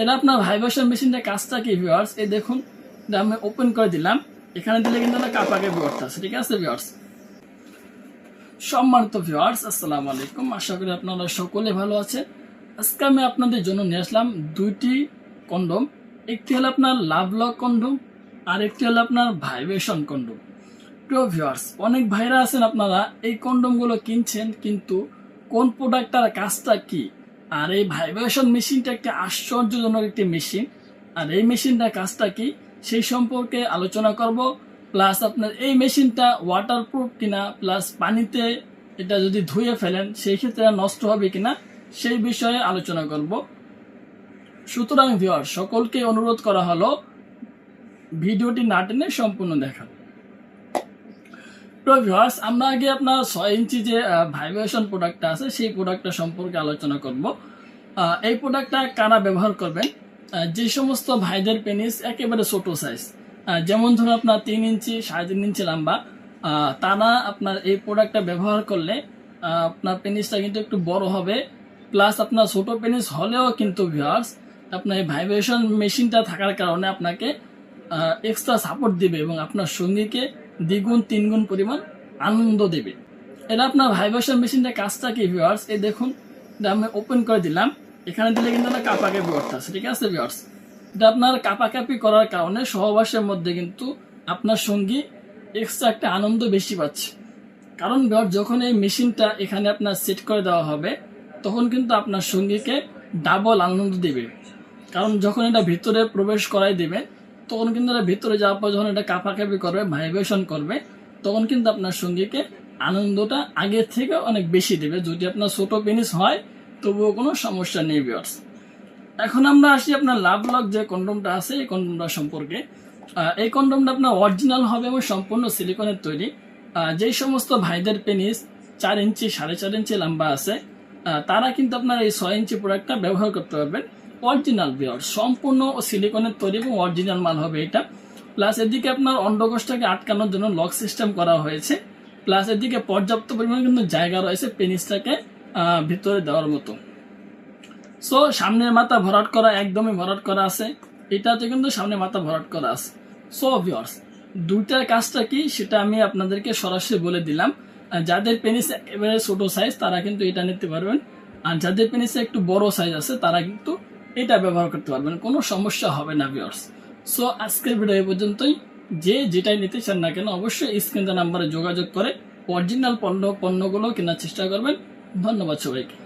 এটা আপনার ভাইব্রেশন মেশিনটা কাজটা কি ভিউয়ার্স, এই দেখুন এটা আমি ওপেন করে দিলাম, এখানে দিলে কিন্তু একটা কাপাকে ভিউয়ার্স আছে, ঠিক আছে ভিউয়ার্স। সম্মানিত ভিউয়ার্স আসসালামু আলাইকুম, আশা করি আপনারা সকলে ভালো আছে। আজকে আমি আপনাদের জন্য নিয়ে আসলাম দুইটি কন্ডম, একটি হলো আপনার লাভ লক কন্ডম আর একটি হলো আপনার ভাইব্রেশন কন্ডম। প্রিয় ভিউয়ার্স, অনেক ভাইরা আছেন আপনারা এই কন্ডমগুলো কিনছেন, কিন্তু কোন প্রোডাক্টটার কাজটা কি, আর এই ভাইব্রেশন মেশিনটা একটা আশ্চর্যজনক একটি মেশিন, আর এই মেশিনটার কাজটা কি সেই সম্পর্কে আলোচনা করব। প্লাস আপনার এই মেশিনটা ওয়াটারপ্রুফ কিনা, প্লাস পানিতে এটা যদি ধুয়ে ফেলেন সেই ক্ষেত্রে নষ্ট হবে কিনা সেই বিষয়ে আলোচনা করব। সুতরাং ভিউয়ার্স, সকলকে অনুরোধ করা হলো ভিডিওটি না টেনে সম্পূর্ণ দেখা। তো ভিউয়ার্স, আমরা আগে আপনার 6 ইঞ্চি যে ভাইব্রেশন প্রোডাক্টটা আছে সেই প্রোডাক্টটা সম্পর্কে আলোচনা করব। এই প্রোডাক্টটা কারা ব্যবহার করবেন, যে সমস্ত ভাইদের পেনিস একেবারে ছোট সাইজ, যেমন ধরুন আপনার 3 ইঞ্চি 3.5 ইঞ্চি লম্বা, তারা আপনার এই প্রোডাক্টটা ব্যবহার করলে আপনার পেনিসটা কিন্তু একটু বড় হবে। প্লাস আপনার ছোট পেনিস হলেও কিন্তু ভিউয়ার্স আপনার এই ভাইব্রেশন মেশিনটা থাকার কারণে আপনাকে এক্সট্রা সাপোর্ট দিবে এবং আপনার সঙ্গীকে দ্বিগুণ 3 গুণ পরিমাণ আনন্দ দেবে। এটা আপনার ভাইব্রেশন মেশিনটা কাজটা কি ভিউয়ার্স, এই দেখুন এটা আমি ওপেন করে দিলাম, এখানে দিলে কিন্তু একটা কাপাকাপি ভিউয়ার্স আছে, ঠিক আছে ভিউয়ার্স। এটা আপনার কাপাকাপি করার কারণে সহবাসের মধ্যে কিন্তু আপনার সঙ্গী এক্সট্রা একটা আনন্দ বেশি পাচ্ছে। কারণ ভিউয়ার্স, যখন এই মেশিনটা এখানে আপনার সেট করে দেওয়া হবে তখন কিন্তু আপনার সঙ্গীকে ডাবল আনন্দ দেবে। কারণ যখন এটা ভিতরে প্রবেশ করাই দেবে তখন কিন্তু এটা ভিতরে যাওয়ার পর যখন এটা কাঁপাকাঁপি করবে, ভাইব্রেশন করবে, তখন কিন্তু আপনার সঙ্গীকে আনন্দটা আগের থেকে অনেক বেশি দেবে। যদি আপনার ছোট পেনিস হয় তবুও কোনো সমস্যা নেই ভিউয়ার্স। এখন আমরা আসি আপনার লাভ লক যে কন্ডমটা আছে এই কন্ডমটা সম্পর্কে। এই কন্ডমটা আপনার অরিজিনাল হবে এবং সম্পূর্ণ সিলিকনের তৈরি। যেই সমস্ত ভাইদের পেনিস 4 ইঞ্চি 4.5 ইঞ্চি লম্বা আছে তারা কিন্তু আপনার এই 6 ইঞ্চি প্রোডাক্টটা ব্যবহার করতে পারবেন। অরিজিনাল ভিউয়ার্স, সম্পূর্ণ সিলিকনের তৈরি এবং অরিজিনাল মাল হবে এটা। প্লাস এদিকে আপনার অন্ডকোষটাকে আটকানোর জন্য লক সিস্টেম করা হয়েছে। প্লাস এদিকে পর্যাপ্ত পরিমাণে কিন্তু জায়গা রয়েছে পেনিসটাকে ভিতরে দেওয়ার মতো। সো সামনের মাথা ভরাট করা, একদমই ভরাট করা আছে, এটাতে কিন্তু সামনে মাথা ভরাট করা আছে। সো ভিউয়ার্স, দুইটার কাজটা কি সেটা আমি আপনাদেরকে সরাসরি বলে দিলাম। যাদের পেনিস একেবারে ছোট সাইজ তারা কিন্তু এটা নিতে পারবেন, আর যাদের পেনিসে একটু বড় সাইজ আছে তারা কিন্তু এটা ব্যবহার করতে পারবেন, কোনো সমস্যা হবে না ভিউয়ার্স। সো আজকের ভিডিও এই পর্যন্তই। যে যেটাই নিতে চান না কেন অবশ্যই স্ক্রিন নাম্বারে যোগাযোগ করে অরিজিনাল পণ্যগুলো কেনার চেষ্টা করবেন। ধন্যবাদ সবাইকে।